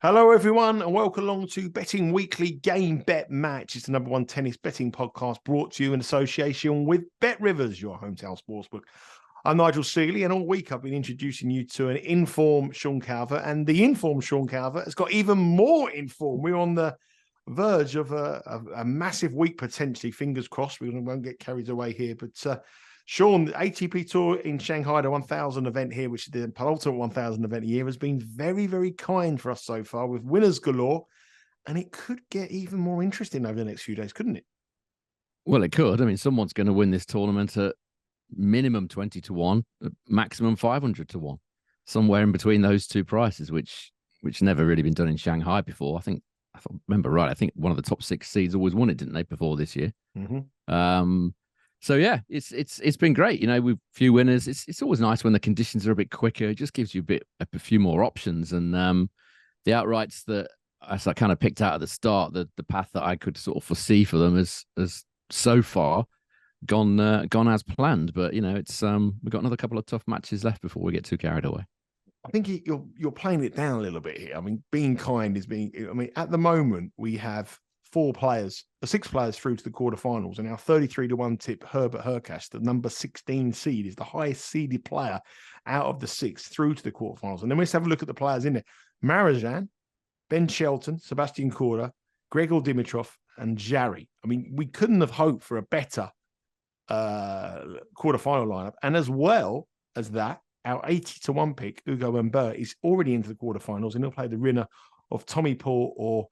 Hello, everyone, and welcome along to Betting Weekly Game Bet Match. It's the number one tennis betting podcast brought to you in association with Bet Rivers, your hometown sportsbook. I'm Nigel Seeley, and all week I've been introducing you to an informed Sean Calvert, and the informed Sean Calvert has got even more informed. We're on the verge of a massive week, potentially. Fingers crossed. We won't get carried away here, but Sean, the ATP Tour in Shanghai, the 1,000 event here, which is the penultimate 1,000 event a year, has been very, very kind for us so far with winners galore. And it could get even more interesting over the next few days, couldn't it? Well, it could. I mean, someone's going to win this tournament at minimum 20 to 1, maximum 500 to 1, somewhere in between those two prices, which never really been done in Shanghai before. I remember right. I think one of the top 6 seeds always won it, didn't they, before this year? Mm-hmm. So yeah, it's been great. You know, with few winners, it's always nice when the conditions are a bit quicker. It just gives you a few more options. And the outrights that I kind of picked out at the start, the path that I could sort of foresee for them has so far gone as planned. But you know, it's we've got another couple of tough matches left before we get too carried away. I think you're playing it down a little bit here. I mean, being kind is being. I mean, at the moment we have 6 players through to the quarterfinals, and our 33 to 1 tip Hubert Hurkacz, the number 16 seed, is the highest seeded player out of the 6 through to the quarterfinals. And then let's have a look at the players in there: Marozsan, Ben Shelton, Sebastian Korda, Grigor Dimitrov, and Jarry. I mean, we couldn't have hoped for a better quarterfinal lineup. And as well as that, our 80 to 1 pick, Hubert, is already into the quarterfinals, and he'll play the winner of Tommy Paul or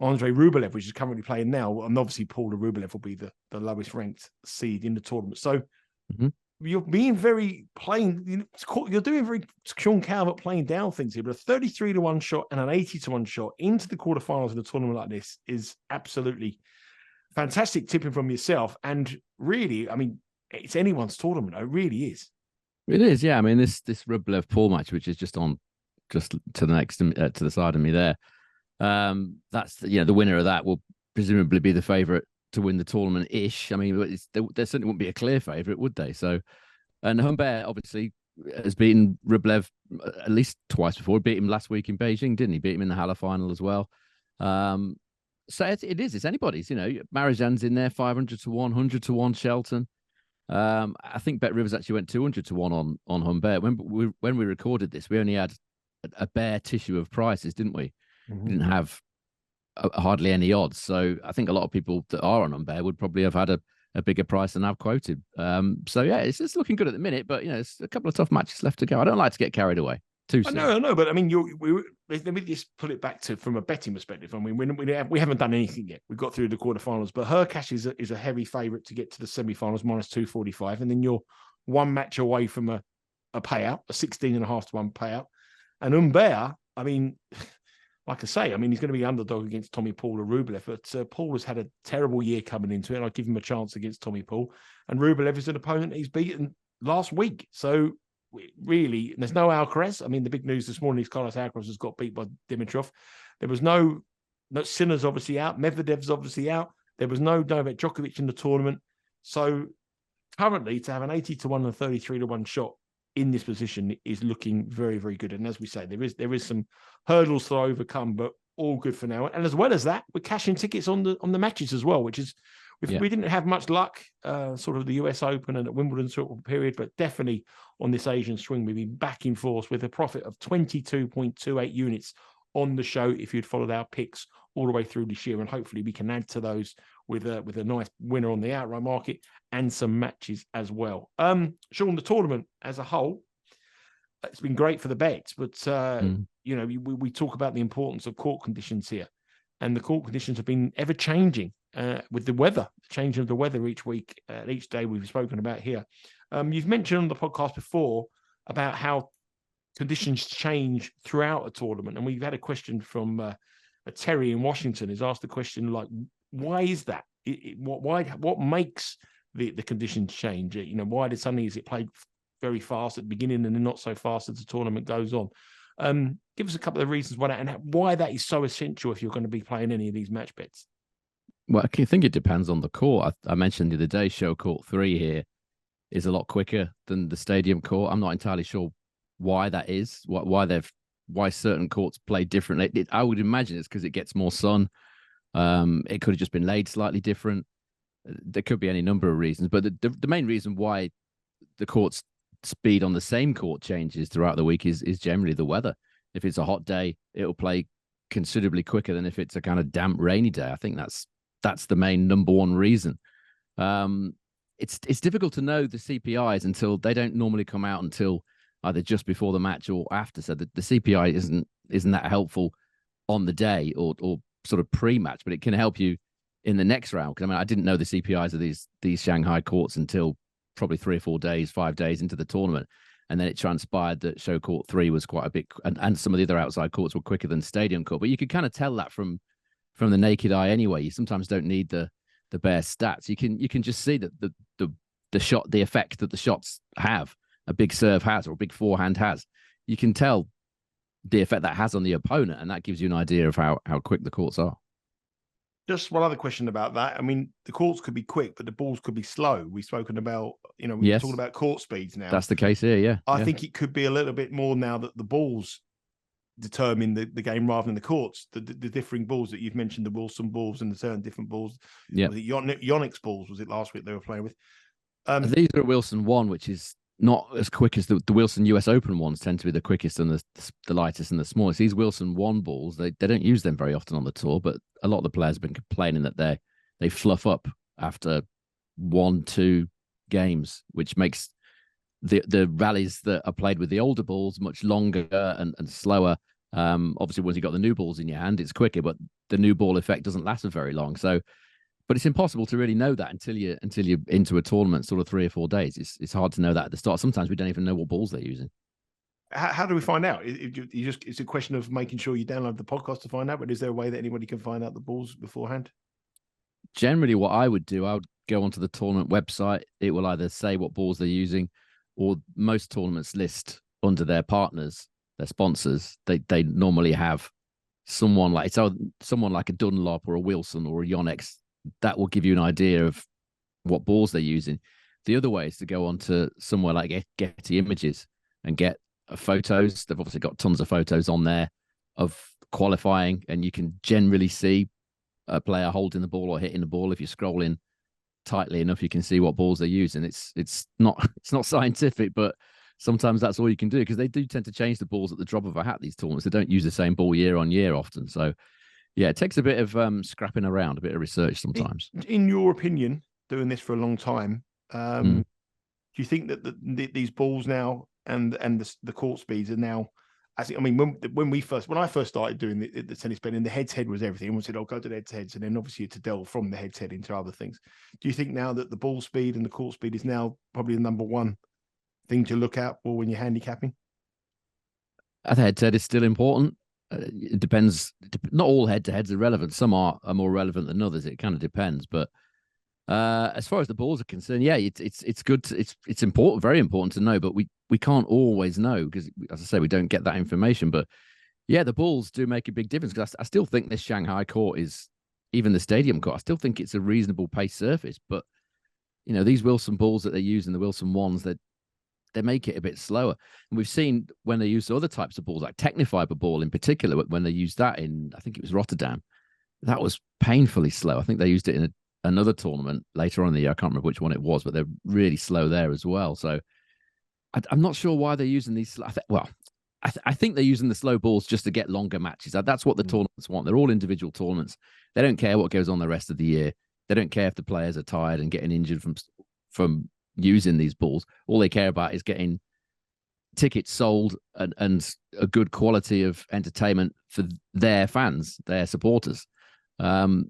Andrei Rublev, which is currently playing now. And obviously, Paul Rublev will be the lowest ranked seed in the tournament. So you're being very plain. You're doing very Sean Calvert playing down things here. But a 33 to 1 shot and an 80 to 1 shot into the quarterfinals of a tournament like this is absolutely fantastic tipping from yourself. And really, I mean, it's anyone's tournament. It really is. It is, yeah. I mean, this Rublev Paul match, which is just to the next to the side of me there. That's the winner of that will presumably be the favourite to win the tournament ish. I mean, there certainly wouldn't be a clear favourite, would they? So, and Humbert obviously has beaten Rublev at least twice before. He beat him last week in Beijing, didn't he? Beat him in the Halle final as well. So it's anybody's. You know, Marozsan's in there, 500 to 1, 100 to 1. Shelton. I think Bet Rivers actually went 200 to 1 on Humbert. When we recorded this, we only had a bare tissue of prices, didn't we? Mm-hmm. We didn't have hardly any odds. So I think a lot of people that are on Humbert would probably have had a bigger price than I've quoted. So yeah, it's looking good at the minute, but you know, it's a couple of tough matches left to go. I don't like to get carried away too soon. I know, but I mean, let me just put it back to from a betting perspective. I mean, we haven't done anything yet. We've got through the quarterfinals, but Hurkacz is a heavy favourite to get to the semi-finals, minus 245, and then you're one match away from a payout, a 16.5 to 1 payout. And Humbert, I mean, like I say, I mean, he's going to be underdog against Tommy Paul or Rublev, but Paul has had a terrible year coming into it, and I'd give him a chance against Tommy Paul. And Rublev is an opponent he's beaten last week. So really, there's no Alcaraz. I mean, the big news this morning is Carlos Alcaraz has got beat by Dimitrov. There was no Sinner's obviously out. Medvedev's obviously out. There was no Novak Djokovic in the tournament. So currently, to have an 80 to 1 and 33 to 1 shot in this position is looking very, very good. And as we say, there is some hurdles to overcome, but all good for now. And as well as that, we're cashing tickets on the matches as well, which is we didn't have much luck, sort of the US Open and at Wimbledon sort of period, but definitely on this Asian swing, we've been back in force with a profit of 22.28 units on the show if you'd followed our picks all the way through this year. And hopefully we can add to those with a nice winner on the outright market and some matches as well. Sean, the tournament as a whole, it's been great for the bets, but you know, we talk about the importance of court conditions here, and the court conditions have been ever changing with the weather, changing of the weather each week, each day we've spoken about here. You've mentioned on the podcast before about how conditions change throughout a tournament, and we've had a question from Terry in Washington. Has asked the question like, why is that? What makes the conditions change? You know, why suddenly is it played very fast at the beginning and then not so fast as the tournament goes on? Give us a couple of reasons why that, and why that is so essential if you're going to be playing any of these match bets. Well, I think it depends on the court. I mentioned the other day, show court 3 here is a lot quicker than the stadium court. I'm not entirely sure why that is, why they've why certain courts play differently. I would imagine it's because it gets more sun. It could have just been laid slightly different. There could be any number of reasons, but the main reason why the court's speed on the same court changes throughout the week is generally the weather. If it's a hot day, it'll play considerably quicker than if it's a kind of damp, rainy day. I think that's the main number one reason. It's difficult to know the CPIs until they don't normally come out until either just before the match or after. So the CPI isn't that helpful on the day or sort of pre-match, but it can help you in the next round. Because I mean, I didn't know the CPIs of these Shanghai courts until probably 3 or 4 days, 5 days into the tournament. And then it transpired that show court 3 was quite a bit, and some of the other outside courts were quicker than stadium court. But you could kind of tell that from the naked eye anyway. You sometimes don't need the bare stats. You can just see that the shot, the effect that the shots have, a big serve has or a big forehand has. You can tell the effect that has on the opponent, and that gives you an idea of how quick the courts are. Just one other question about that. I mean, the courts could be quick, but the balls could be slow. We've spoken about, we're talking about court speeds now. That's the case here, yeah. I think it could be a little bit more now that the balls determine the game rather than the courts. The differing balls that you've mentioned, the Wilson balls and the certain different balls. Yeah. Was it Yonex balls, was it last week they were playing with? These are Wilson 1, which is not as quick as the Wilson US Open ones tend to be the quickest and the lightest and the smallest. These Wilson 1 balls, they don't use them very often on the tour, but a lot of the players have been complaining that they fluff up after 1-2 games, which makes the rallies that are played with the older balls much longer and slower. Obviously, once you've got the new balls in your hand, it's quicker, but the new ball effect doesn't last for very long. So, but it's impossible to really know that until you're into a tournament, sort of 3 or 4 days. It's hard to know that at the start. Sometimes we don't even know what balls they're using. How do we find out? It's a question of making sure you download the podcast to find out. But is there a way that anybody can find out the balls beforehand? Generally, what I would do, I would go onto the tournament website. It will either say what balls they're using, or most tournaments list under their partners, their sponsors. They normally have someone like a Dunlop or a Wilson or a Yonex. That will give you an idea of what balls they're using. The other way is to go on to somewhere like Getty Images and get photos. They've obviously got tons of photos on there of qualifying, and you can generally see a player holding the ball or hitting the ball. If you're scrolling tightly enough, you can see what balls they're using. It's not scientific, but sometimes that's all you can do, because they do tend to change the balls at the drop of a hat, these tournaments. They don't use the same ball year on year often. So yeah, it takes a bit of scrapping around, a bit of research sometimes. In your opinion, doing this for a long time, do you think that these balls now and the court speeds are now? I mean, when I first started doing the tennis betting, the head-to-head was everything. Everyone said, "Oh, go to the head-to-heads," and then obviously to delve from the head-to-head into other things. Do you think now that the ball speed and the court speed is now probably the number one thing to look out for when you're handicapping? I think head-to-head is still important. It depends. Not all head-to-heads are relevant. Some are more relevant than others. It kind of depends. But as far as the balls are concerned, yeah, it's good. It's important, very important to know. But we can't always know because, as I say, we don't get that information. But yeah, the balls do make a big difference, because I still think this Shanghai court is, even the stadium court, I still think it's a reasonable pace surface. But these Wilson balls that they use in the Wilson ones, they make it a bit slower. And we've seen when they use other types of balls, like Technifiber ball in particular, when they used that in, I think it was Rotterdam, that was painfully slow. I think they used it in another tournament later on in the year. I can't remember which one it was, but they're really slow there as well. So I'm not sure why they're using these. I think they're using the slow balls just to get longer matches. That's what the tournaments want. They're all individual tournaments. They don't care what goes on the rest of the year. They don't care if the players are tired and getting injured from using these balls. All they care about is getting tickets sold and a good quality of entertainment for their fans, their supporters. So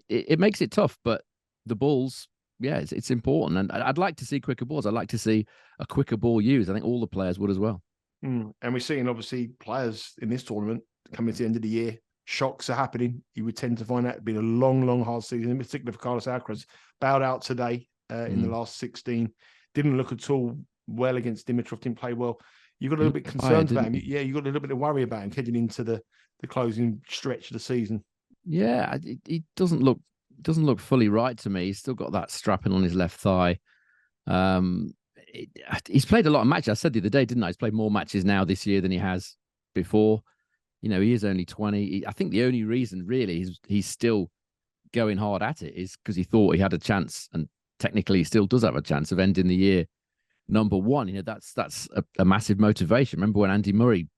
it makes it tough, but the balls, yeah, it's important. And I'd like to see quicker balls. I'd like to see a quicker ball used. I think all the players would as well. And we're seeing, obviously, players in this tournament coming to the end of the year. Shocks are happening. You would tend to find out it's been a long, long, hard season, in particular for Carlos Alcaraz. Bowed out today in the last 16. Didn't look at all well against Dimitrov. Didn't play well. You got a little bit concerned about him. Yeah, you got a little bit of worry about him heading into the closing stretch of the season. Yeah, he doesn't look fully right to me. He's still got that strapping on his left thigh. He's played a lot of matches. I said the other day, didn't I? He's played more matches now this year than he has before. He is only 20. I think the only reason really he's still going hard at it is because he thought he had a chance, and technically he still does have a chance of ending the year number one. That's a massive motivation. Remember when Andy Murray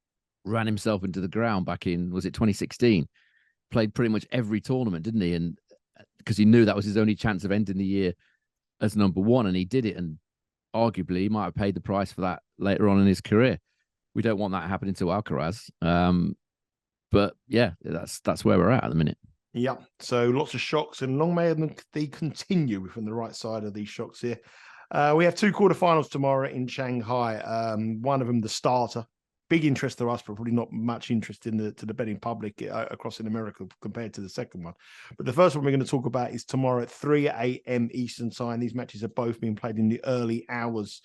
ran himself into the ground back in, was it 2016? Played pretty much every tournament, didn't he? And because he knew that was his only chance of ending the year as number one, and he did it. And arguably, he might have paid the price for that later on in his career. We don't want that happening to Alcaraz. But yeah, that's where we're at the minute. Yeah. So lots of shocks, and long may they continue from the right side of these shocks here. We have 2 quarterfinals tomorrow in Shanghai. One of them, the starter. Big interest to us, but probably not much interest to the betting public across in America compared to the second one. But the first one we're going to talk about is tomorrow at 3 a.m. Eastern time. These matches are both being played in the early hours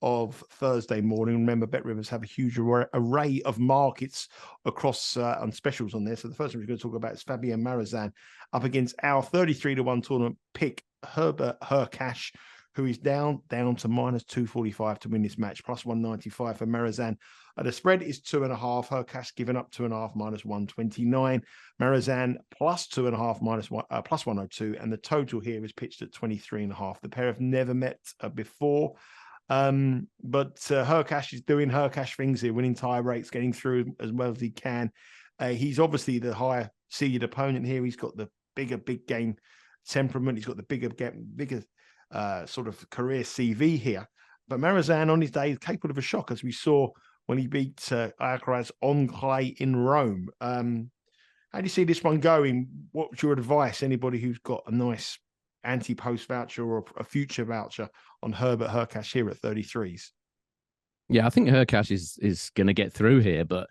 of Thursday morning. Remember, Bet Rivers have a huge array of markets across on specials on there. So the first one we're going to talk about is Fabian Marozsan up against our 33-1 tournament pick, Hubert Hurkacz, who is down to minus 245 to win this match, plus 195 for Marozsan. The spread is 2.5. Hurkacz given up 2.5, minus 129. Marozsan plus 2.5, plus 102. And the total here is pitched at 23.5. The pair have never met before. But Hurkacz is doing Hurkacz things here, winning tie breaks, getting through as well as he can. He's obviously the higher seeded opponent here. He's got the big game temperament. He's got the bigger sort of career CV here. But Marozsan on his day is capable of a shock, as we saw when he beat Alcaraz on clay in Rome. How do you see this one going? What's your advice? Anybody who's got a nice anti-post voucher or a future voucher on Hubert Hurkacz here at 33s? Yeah, I think Hurkacz is going to get through here, but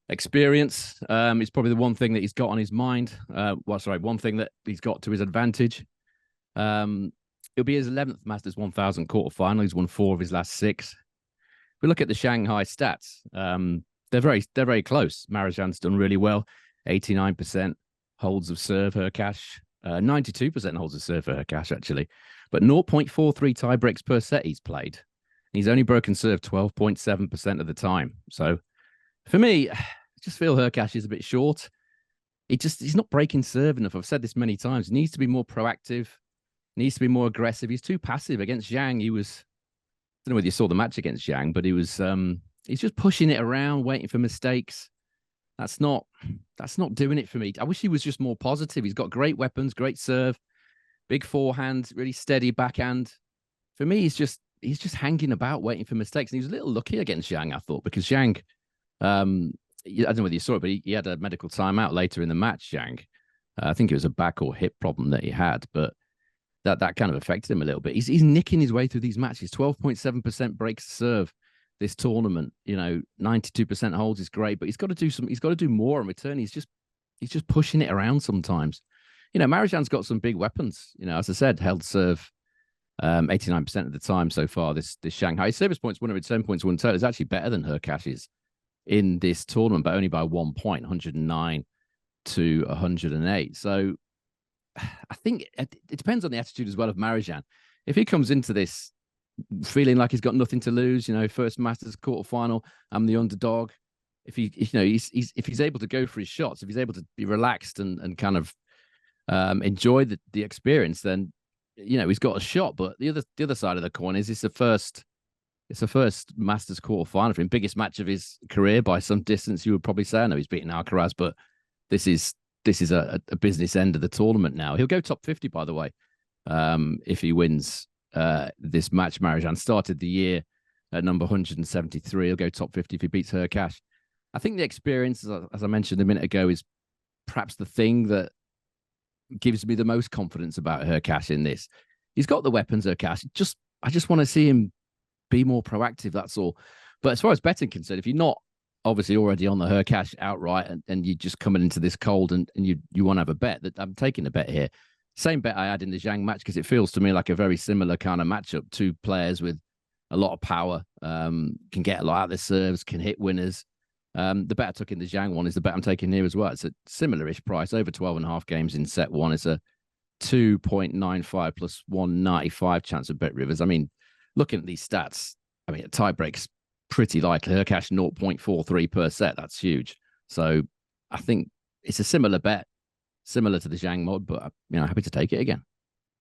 experience is probably the one thing that he's got on his mind. One thing that he's got to his advantage. It'll be his 11th Masters 1000 quarterfinal. He's won 4 of his last 6. If we look at the Shanghai stats, they're very close. Marozsan's done really well, 89% holds of serve Hurkacz, 92% holds of serve for Hurkacz actually, but 0.43 tie breaks per set he's played. He's only broken serve 12.7% of the time. So for me, I just feel Hurkacz is a bit short. He's not breaking serve enough. I've said this many times. He needs to be more proactive. Needs to be more aggressive. He's too passive. Against Zhang, I don't know whether you saw the match against Zhang, but he's just pushing it around, waiting for mistakes. That's not doing it for me. I wish he was just more positive. He's got great weapons, great serve, big forehand, really steady backhand. For me, he's just hanging about, waiting for mistakes. And he was a little lucky against Zhang, I thought, because Zhang, I don't know whether you saw it, but he had a medical timeout later in the match, Zhang. I think it was a back or hip problem that he had, but that kind of affected him a little bit. He's nicking his way through these matches. 12.7% breaks serve this tournament. 92% holds is great, but he's got to do more in return. He's just pushing it around sometimes. Marozsan's got some big weapons. As I said, held serve 89% of the time so far this Shanghai. His service points, 110 points, won total, is actually better than Hurkacz's in this tournament, but only by 1 point, 109 to 108. So I think it depends on the attitude as well of Marozsan. If he comes into this feeling like he's got nothing to lose, first Masters quarterfinal, I'm the underdog. If he's able to go for his shots, if he's able to be relaxed and kind of enjoy the experience, then he's got a shot. But the other side of the coin is it's the first Masters quarterfinal for him, biggest match of his career by some distance. You would probably say, I know he's beaten Alcaraz, but this is a business end of the tournament now. He'll go top 50, by the way, if he wins this match. Marozsan started the year at number 173. He'll go top 50 if he beats Hurkacz. I think the experience, as I mentioned a minute ago, is perhaps the thing that gives me the most confidence about Hurkacz in this. He's got the weapons, Hurkacz. I just want to see him be more proactive, that's all. But as far as betting concerned, if you're not obviously already on the Hurkacz outright and you're just coming into this cold and you want to have a bet, that I'm taking a bet here. Same bet I had in the Zhang match, because it feels to me like a very similar kind of matchup. 2 players with a lot of power, can get a lot out of their serves, can hit winners. The bet I took in the Zhang one is the bet I'm taking here as well. It's a similar-ish price, over 12.5 games in set 1. It's a 2.95 plus 195 chance of Bet Rivers. I mean, looking at these stats, tie breaks pretty likely. Hurkacz 0.43 per set. That's huge. So I think it's a similar bet, similar to the Zhang mod, but happy to take it again.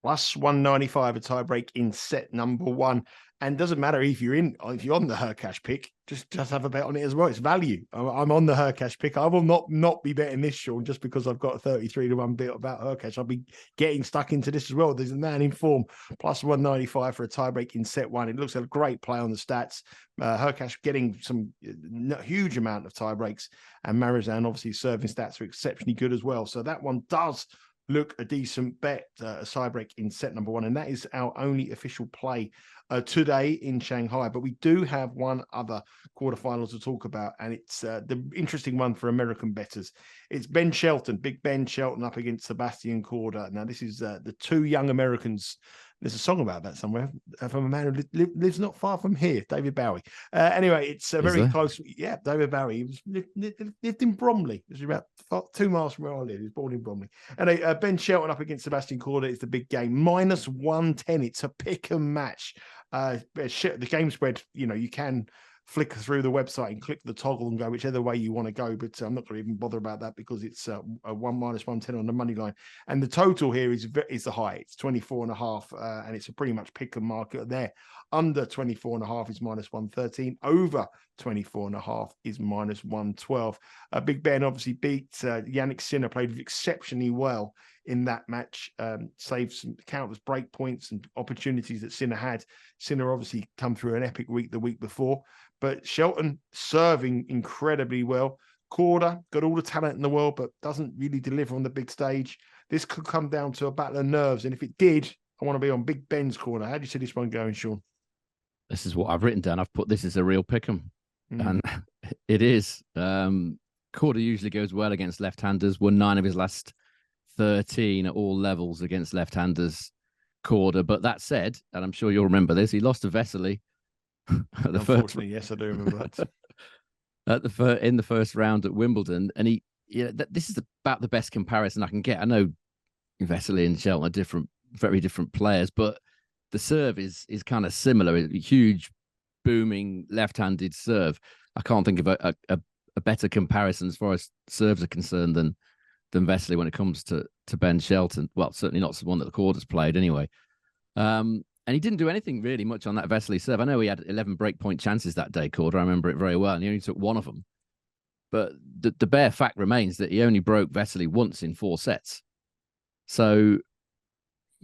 Plus 195 a tiebreak in set number 1. And doesn't matter if you're on the Hurkacz pick, just have a bet on it as well. It's value. I'm on the Hurkacz pick. I will not be betting this, Sean, just because I've got a 33-1 bet about Hurkacz. I'll be getting stuck into this as well. There's a man in form, plus 195 for a tiebreak in set 1. It looks like a great play on the stats. Hurkacz getting some huge amount of tiebreaks, and Marozsan obviously serving stats are exceptionally good as well. So that one does look a decent bet, a tiebreak in set number 1, and that is our only official play today in Shanghai. But we do have one other quarterfinals to talk about, and it's the interesting one for American bettors. It's Big Ben Shelton up against Sebastian Korda. Now, this is the two young Americans. There's a song about that somewhere from a man who lives not far from here, David Bowie. Anyway, it's very close. Yeah, David Bowie. He lived in Bromley. It's about 2 miles from where I live. He was born in Bromley. And Ben Shelton up against Sebastian Korda is the big game. Minus 110. It's a pick and match. The game spread, you can flick through the website and click the toggle and go whichever way you want to go, but I'm not going to even bother about that because it's a minus 110 on the money line, and the total here is the high. It's 24.5, and it's a pretty much pick and market there. Under 24.5 is minus 113. Over 24.5 is minus 112. Big Ben obviously beat Yannick Sinner, played exceptionally well in that match, saved some countless break points and opportunities that Sinner had. Sinner obviously come through an epic week the week before, but Shelton serving incredibly well. Korda got all the talent in the world, but doesn't really deliver on the big stage. This could come down to a battle of nerves, and if it did, I want to be on Big Ben's corner. How do you see this one going, Sean? This is what I've written down. I've put this as a real pick'em, and it is. Korda usually goes well against left-handers. Won 9 of his last 13 at all levels against left-handers. Korda, but that said, and I'm sure you'll remember this, he lost to Vesely. Unfortunately, yes, I do remember that. In the first round at Wimbledon, and this is about the best comparison I can get. I know Vesely and Shelton are very different players, but the serve is kind of similar. A huge, booming left-handed serve. I can't think of a better comparison as far as serves are concerned than Vesely when it comes to Ben Shelton. Well, certainly not one that the Korda's played anyway. And he didn't do anything really much on that Vesely serve. I know he had 11 breakpoint chances that day, Korda. I remember it very well, and he only took 1 of them. But the bare fact remains that he only broke Vesely once in 4 sets. So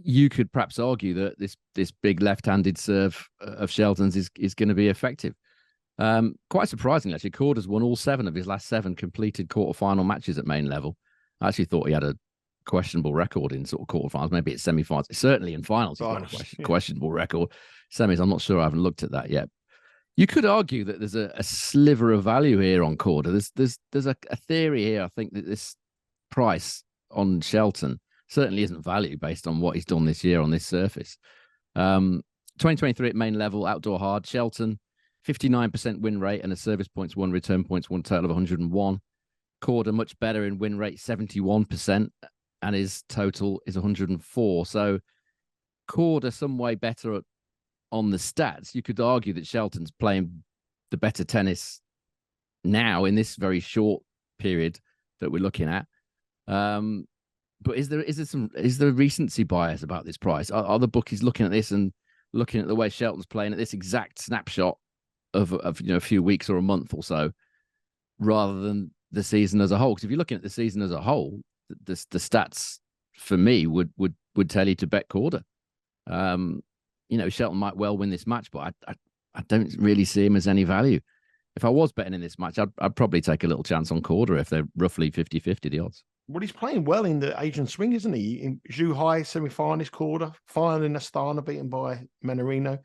you could perhaps argue that this big left-handed serve of Shelton's is going to be effective. Quite surprisingly, actually, Korda's won all 7 of his last 7 completed quarterfinal matches at main level. I actually thought he had a questionable record in sort of quarterfinals. Maybe it's semi-finals. Certainly in finals, he's got a questionable record. Semis, I'm not sure. I haven't looked at that yet. You could argue that there's a sliver of value here on Korda. There's a theory here. I think that this price on Shelton certainly isn't value based on what he's done this year on this surface. 2023 at main level, outdoor hard. Shelton, 59% win rate and a service points 1, return points 1, total of 101. Korda much better in win rate, 71%, and his total is 104. So Korda some way better on the stats. You could argue that Shelton's playing the better tennis now in this very short period that we're looking at. But is there recency bias about this price? Are the bookies looking at this and looking at the way Shelton's playing at this exact snapshot of a few weeks or a month or so, rather than the season as a whole? Because if you're looking at the season as a whole, the stats for me would tell you to bet Korda. Shelton might well win this match, but I don't really see him as any value. If I was betting in this match, I'd probably take a little chance on Korda if they're roughly 50-50 the odds. Well, he's playing well in the Asian swing, isn't he? In Zhuhai, semi-finalist Korda, final in Astana, beaten by Manarino.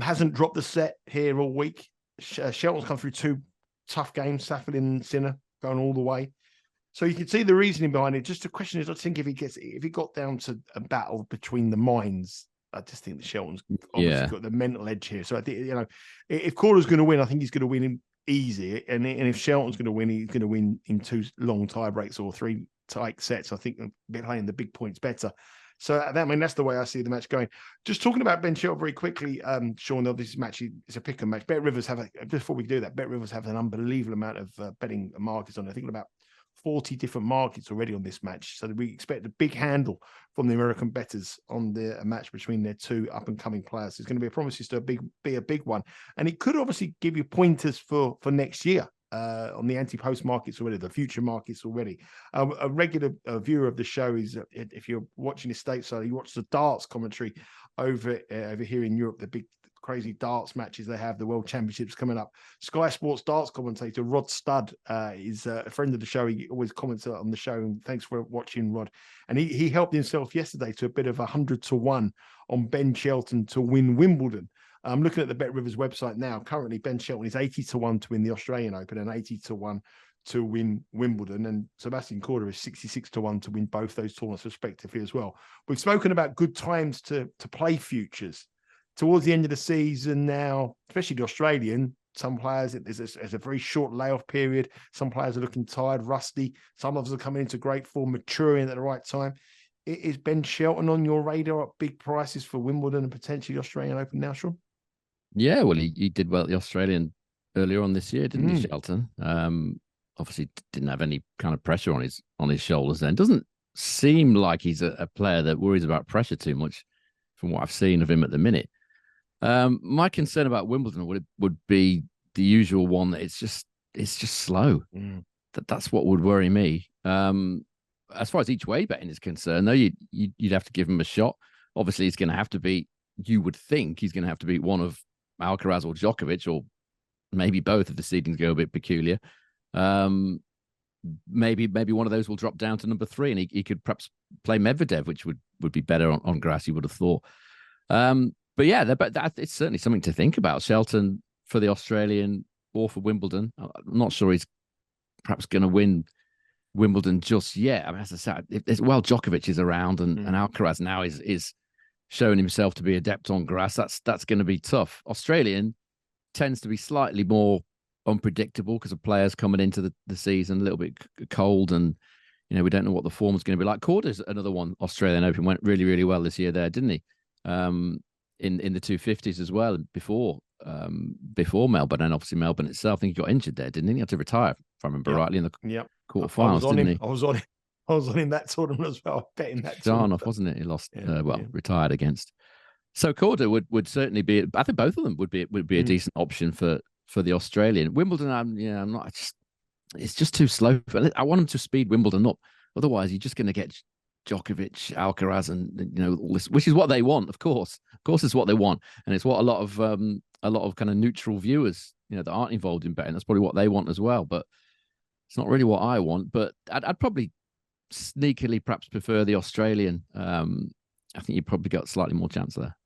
Hasn't dropped the set here all week. Shelton's come through 2 tough games, Safin and Sinner going all the way. So you can see the reasoning behind it. Just the question is, I think if he got down to a battle between the minds, I just think that Shelton's obviously got the mental edge here. So I think, if Korda's going to win, I think he's going to win him easy. And if Shelton's going to win, he's going to win in 2 long tie breaks or 3 tight sets. I think playing the big points better. So that's the way I see the match going. Just talking about Ben Shelton very quickly, Sean, this match is a pick and match. Bet Rivers before we do that, Bet Rivers have an unbelievable amount of betting markets on. I think about 40 different markets already on this match. So we expect a big handle from the American bettors on the match between their two up-and-coming players. It's going to be a promises to be a big one. And it could obviously give you pointers for next year on the anti-post markets already, the future markets already. A regular viewer of the show is, if you're watching this stateside, you watch the darts commentary over here in Europe, the big crazy darts matches they have, the World Championships coming up. Sky Sports darts commentator Rod Studd is a friend of the show. He always comments on the show, and thanks for watching, Rod. And he helped himself yesterday to a bit of 100-1 on Ben Shelton to win Wimbledon. I'm looking at the Bet Rivers website now. Currently, Ben Shelton is 80-1 to win the Australian Open and 80-1 to win Wimbledon, and Sebastian Korda is 66-1 to win both those tournaments respectively as well. We've spoken about good times to play futures. Towards the end of the season now, especially the Australian, some players, there's a very short layoff period. Some players are looking tired, rusty. Some of us are coming into great form, maturing at the right time. Is Ben Shelton on your radar at big prices for Wimbledon and potentially the Australian Open now, Sean? Yeah, well, he did well at the Australian earlier on this year, didn't he, Shelton? Obviously didn't have any kind of pressure on his shoulders then. Doesn't seem like he's a player that worries about pressure too much from what I've seen of him at the minute. My concern about Wimbledon would be the usual one, that it's just slow. That's what would worry me. As far as each way betting is concerned, though, you'd have to give him a shot. Obviously, he's going to have to beat. You would think he's going to have to beat one of Alcaraz or Djokovic, or maybe both if the seedings go a bit peculiar. Maybe one of those will drop down to number 3, and he could perhaps play Medvedev, which would be better on grass, you would have thought. But yeah, it's certainly something to think about. Shelton for the Australian or for Wimbledon. I'm not sure he's perhaps going to win Wimbledon just yet. I mean, as I said, Djokovic is around, and Alcaraz now is showing himself to be adept on grass. That's going to be tough. Australian tends to be slightly more unpredictable because of players coming into the season a little bit cold, and we don't know what the form is going to be like. Korda's another one. Australian Open went really, really well this year there, didn't he? In the 250s as well before Melbourne, and obviously Melbourne itself. I think he got injured there, didn't he? He had to retire, if I remember rightly, in the quarterfinals, didn't he? I was on him that tournament as well, betting that tournament, wasn't it? He lost, retired against. So Korda would certainly be. I think both of them would be a decent option for the Australian. Wimbledon, I'm not. It's just too slow. I want him to speed Wimbledon up. Otherwise, you're just going to get Djokovic, Alcaraz, and all this, which is what they want, of course. Of course, it's what they want, and it's what a lot of kind of neutral viewers, that aren't involved in betting. That's probably what they want as well. But it's not really what I want. But I'd probably sneakily perhaps prefer the Australian. I think you probably got slightly more chance there.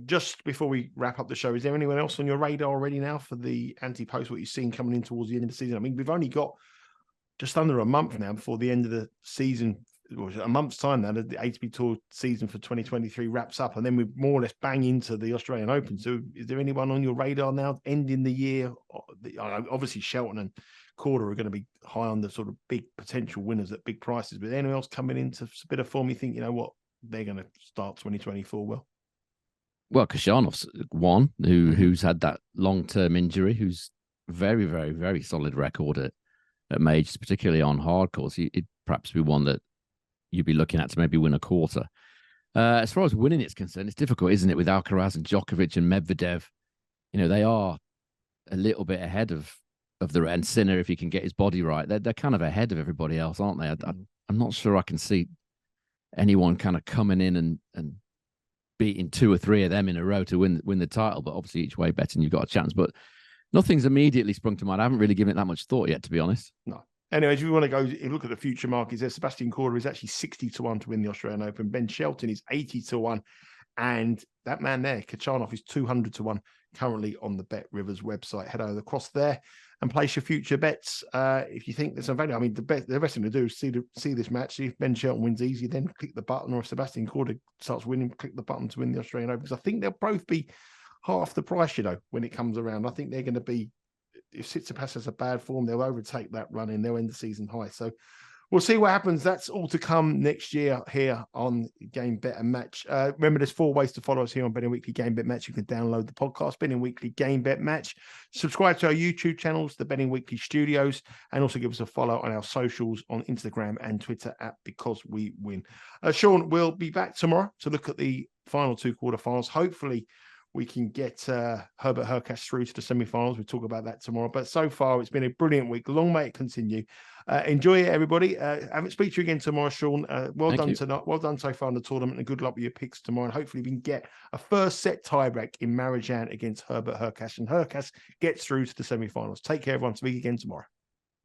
Just before we wrap up the show, is there anyone else on your radar already now for the anti-post, what you've seen coming in towards the end of the season? I mean, we've only got just under a month now before the end of the season, or a month's time now, the ATP Tour season for 2023 wraps up, and then we more or less bang into the Australian Open. So is there anyone on your radar now ending the year? Obviously, Shelton and Korda are going to be high on the sort of big potential winners at big prices, but anyone else coming into a bit of form, you think, they're going to start 2024 well? Well, Khachanow's one who's had that long-term injury, who's very, very, very solid record at majors, particularly on hard courts. He'd perhaps be one that you'd be looking at to maybe win a quarter. As far as winning is concerned, it's difficult, isn't it, with Alcaraz and Djokovic and Medvedev? They are a little bit ahead of the and Sinner, if he can get his body right. They're kind of ahead of everybody else, aren't they? I'm not sure I can see anyone kind of coming in and beating 2 or 3 of them in a row to win the title. But obviously, each way betting, you've got a chance. But nothing's immediately sprung to mind. I haven't really given it that much thought yet, to be honest. No. Anyway, if you want to go look at the future markets, there, Sebastian Korda is actually 60-1 to win the Australian Open. Ben Shelton is 80-1. And that man there, Khachanov, is 200-1 currently on the Bet Rivers website. Head over across there and place your future bets. If you think there's some value, I mean, the best thing to do is see this match. See if Ben Shelton wins easy, then click the button, or if Sebastian Korda starts winning, click the button to win the Australian Open. Because I think they'll both be half the price, when it comes around. I think they're going to be, if Tsitsipas has a bad form, they'll overtake that run and they'll end the season high. So we'll see what happens. That's all to come next year here on Game Bet and Match. Remember, there's 4 ways to follow us here on Betting Weekly Game Bet Match. You can download the podcast, Betting Weekly Game Bet Match. Subscribe to our YouTube channels, the Betting Weekly Studios, and also give us a follow on our socials on Instagram and Twitter at Because We Win. Sean, we'll be back tomorrow to look at the final 2 quarterfinals. Hopefully, we can get Hubert Hurkacz through to the semi-finals. We'll talk about that tomorrow. But so far, it's been a brilliant week. Long may it continue. Enjoy it, everybody. Haven't speak to you again tomorrow, Sean. Well done tonight. Well done so far in the tournament, and good luck with your picks tomorrow. And hopefully, we can get a first set tiebreak in Marozsan against Hubert Hurkacz, and Hurkacz gets through to the semi-finals. Take care, everyone. Speak again tomorrow.